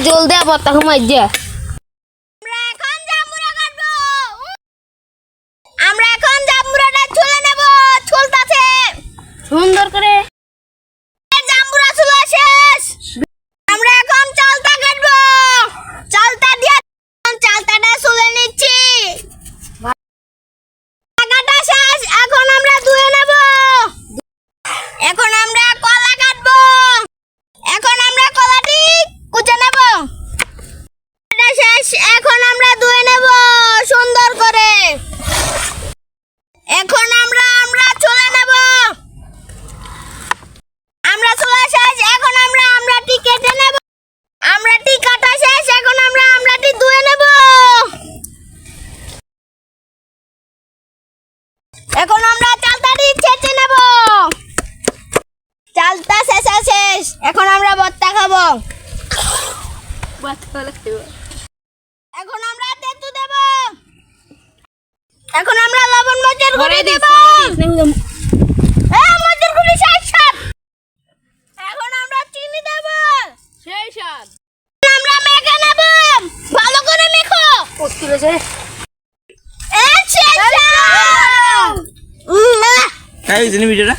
জলদি আবার তখন মাইজা আমরা এখন জাম্বুরাটা ছুলে নেব। ছুলতাছে সুন্দর করে। জাম্বুরা ছুলা শেষ। আমরা এখন চালতা কাটবো। চালতা দিয়ে চালতাটা ছুলে নিচ্ছি। কাটা শেষ। এখন আমরা ধুয়ে নেব। এখন আমরা কলা কাটবো। এখন আমরা কলাটি কুচে নেব। কাটা শেষ। এখন আমরা ধুয়ে নেব সুন্দর করে। এখন আমরা চলে নেব। আমরা চলে শেষ। এখন আমরাটি কেটে নেব। আমরাটি কাটা শেষ। এখন আমরাটি ধুয়ে নেব। এখন আমরা চালতাটি ছেঁচে নেব। চালতা শেষ। এখন আমরা ভর্তা খাবো। এখন আমরা তেঁতু দেব। এখন আমরা লবণ মরিচের গুঁড়ি দেব। মরিচের গুঁড়ি শেষ। এখন আমরা চিনি দেব। সেই স্বাদ। আমরা মেখে নেব। ভালো করে মেখো। কষ্ট হয়েছে। শেষ। এই ভিডিওটা